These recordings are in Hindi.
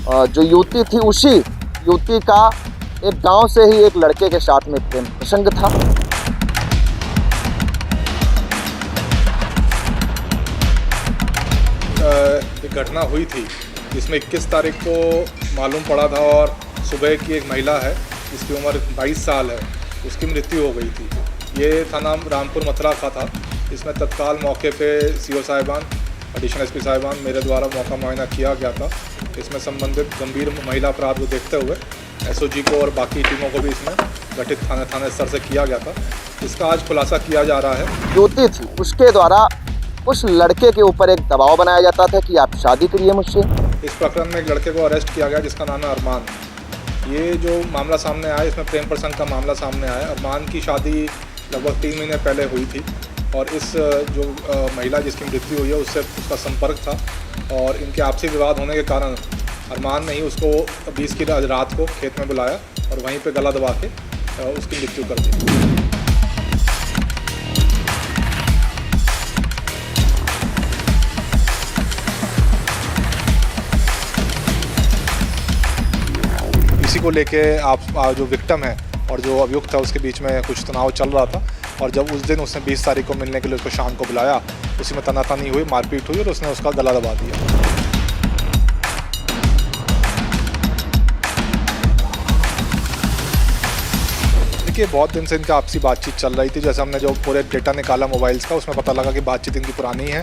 जो युवती थी उसी युवती का एक गांव से ही एक लड़के के साथ में प्रेम प्रसंग था। एक घटना हुई थी जिसमें 21 तारीख को मालूम पड़ा था और सुबह की एक महिला है जिसकी उम्र 22 साल है, उसकी मृत्यु हो गई थी। ये थाना रामपुर मथुरा का था। इसमें तत्काल मौके पे सीओ साहिबान, एडिशनल एसपी साहिबान मेरे द्वारा मौका मुआयना किया गया था। इसमें संबंधित गंभीर महिला अपराध को देखते हुए एसओजी को और बाकी टीमों को भी इसमें गठित थाना स्तर से किया गया था। इसका आज खुलासा किया जा रहा है। युवती थी उसके द्वारा उस लड़के के ऊपर एक दबाव बनाया जाता था कि आप शादी करिए मुझसे। इस प्रकरण में एक लड़के को अरेस्ट किया गया जिसका नाम है अरमान। ये जो मामला सामने आया इसमें प्रेम प्रसंग का मामला सामने आया। अरमान की शादी लगभग 3 महीने पहले हुई थी और इस जो महिला जिसकी मृत्यु हुई है उससे उसका संपर्क था और इनके आपसी विवाद होने के कारण अरमान ने ही उसको 20 की रात को खेत में बुलाया और वहीं पे गला दबा के उसकी मृत्यु कर दी। इसी को लेके आप जो विक्टिम है और जो अभियुक्त है उसके बीच में कुछ तनाव चल रहा था और जब उस दिन उसने 20 तारीख को मिलने के लिए उसको शाम को बुलाया, उसी में तनातनी हुई, मारपीट हुई और उसने उसका गला दबा दिया। देखिए, बहुत दिन से इनका आपसी बातचीत चल रही थी। जैसे हमने जो पूरे डेटा निकाला मोबाइल्स का, उसमें पता लगा कि बातचीत इनकी पुरानी है।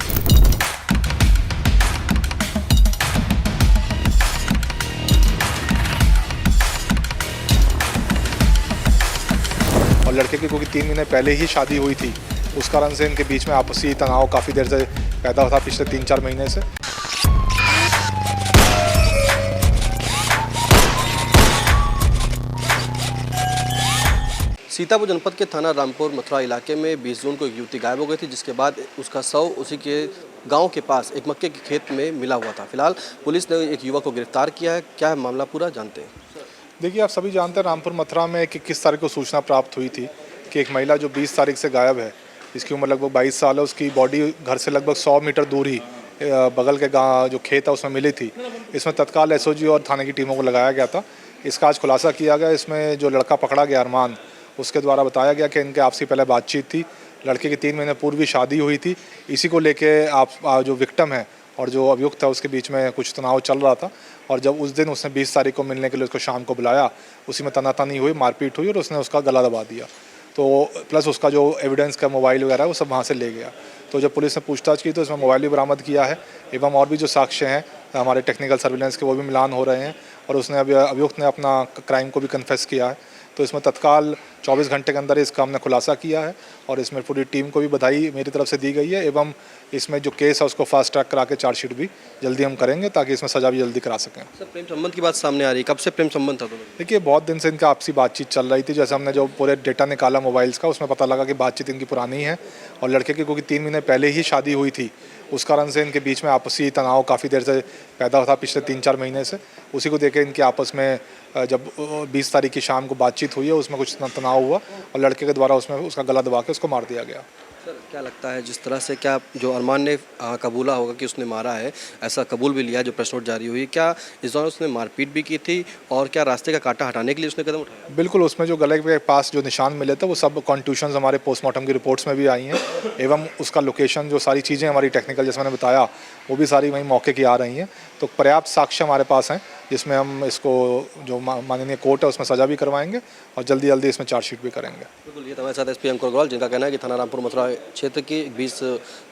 और लड़के की क्योंकि 3 महीने पहले ही शादी हुई थी, उस कारण से इनके बीच में आपसी तनाव काफ़ी देर से पैदा होता पिछले 3-4 महीने से। सीतापुर जनपद के थाना रामपुर मथुरा इलाके में 20 जून को एक युवती गायब हो गई थी, जिसके बाद उसका शव उसी के गांव के पास एक मक्के के खेत में मिला हुआ था। फिलहाल पुलिस ने एक युवक को गिरफ्तार किया है। क्या है मामला पूरा, जानते हैं। देखिए, आप सभी जानते हैं रामपुर मथुरा में 21 तारीख को सूचना प्राप्त हुई थी कि एक महिला जो 20 तारीख से गायब है, इसकी उम्र लगभग 22 साल है, उसकी बॉडी घर से लगभग 100 मीटर दूर ही बगल के गाँव जो खेत है उसमें मिली थी। इसमें तत्काल एसओजी और थाने की टीमों को लगाया गया था। इसका आज खुलासा किया गया। इसमें जो लड़का पकड़ा गया अरमान, उसके द्वारा बताया गया कि इनके आपसी पहले बातचीत थी। लड़के की 3 महीने पूर्व भी शादी हुई थी। इसी को लेके आप जो विक्टिम है और जो अभियुक्त है उसके बीच में कुछ तनाव चल रहा था और जब उस दिन उसने 20 तारीख को मिलने के लिए उसको शाम को बुलाया, उसी में तनातनी हुई, मारपीट हुई और उसने उसका गला दबा दिया। तो प्लस उसका जो एविडेंस का मोबाइल वगैरह है वो सब वहाँ से ले गया। तो जब पुलिस ने पूछताछ की तो इसमें मोबाइल भी बरामद किया है एवं और भी जो साक्ष्य हैं हमारे टेक्निकल सर्विलेंस के वो भी मिलान हो रहे हैं और उसने अभियुक्त ने अपना क्राइम को भी कन्फेस किया है। तो इसमें तत्काल 24 घंटे के अंदर इसका हमने खुलासा किया है और इसमें पूरी टीम को भी बधाई मेरी तरफ से दी गई है एवं इसमें जो केस है उसको फास्ट ट्रैक करा के चार्जशीट भी जल्दी हम करेंगे ताकि इसमें सजा भी जल्दी करा सकें। सर, प्रेम संबंध की बात सामने आ रही है, कब से प्रेम संबंध था? देखिए, बहुत दिन से इनका आपसी बातचीत चल रही थी। जैसे हमने जो पूरे डेटा निकाला मोबाइल्स का, उसमें पता लगा कि बातचीत इनकी पुरानी है और लड़के की क्योंकि 3 महीने पहले ही शादी हुई थी, उस कारण से इनके बीच में आपसी तनाव काफ़ी देर से पैदा होता पिछले 3-4 महीने से। उसी को देखे इनके आपस में जब 20 तारीख की शाम को बातचीत हुई है उसमें कुछ तनाव हुआ और लड़के के द्वारा उसमें उसका गला दबा के उसको मार दिया गया। सर, क्या लगता है जिस तरह से क्या जो अरमान ने कबूला होगा कि उसने मारा है, ऐसा कबूल भी लिया जो प्रेस नोट जारी हुई, क्या इस दौरान उसने मारपीट भी की थी और क्या रास्ते का कांटा हटाने के लिए उसने कदम उठाया? बिल्कुल, उसमें जो गले के पास जो निशान मिले थे वो सब कॉन्ट्यूशंस हमारे पोस्टमार्टम की रिपोर्ट्स में भी आई हैं एवं उसका लोकेशन जो सारी चीज़ें हमारी टेक्निकल जैसे मैंने बताया वो भी सारी वहीं मौके की आ रही हैं। तो पर्याप्त साक्ष्य हमारे पास हैं जिसमें हम इसको जो माननीय कोर्ट है उसमें सजा भी करवाएंगे और जल्दी जल्दी इसमें चार्जशीट भी करेंगे। बिल्कुल, ये हमारे साथ एसपी अंकुर अग्रवाल, जिनका कहना है कि थाना रामपुर मथुरा क्षेत्र की 20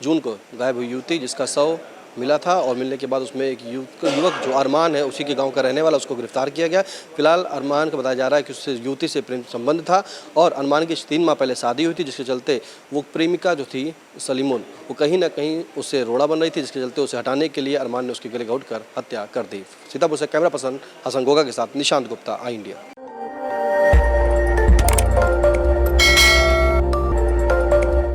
जून को गायब हुई युवती जिसका शव मिला था और मिलने के बाद उसमें एक युवक जो अरमान है उसी के गांव का रहने वाला, उसको गिरफ्तार किया गया। फिलहाल अरमान को बताया जा रहा है कि उससे युवती से प्रेम संबंध था और अरमान की 3 माह पहले शादी हुई थी, जिसके चलते वो प्रेमिका जो थी सलीमोन वो कहीं ना कहीं उससे रोड़ा बन रही थी, जिसके चलते उसे हटाने के लिए अरमान ने उसके गले घोंट कर हत्या कर दी। सीतापुर से कैमरा पर्सन हसन गोगा के साथ निशांत गुप्ता, आई इंडिया।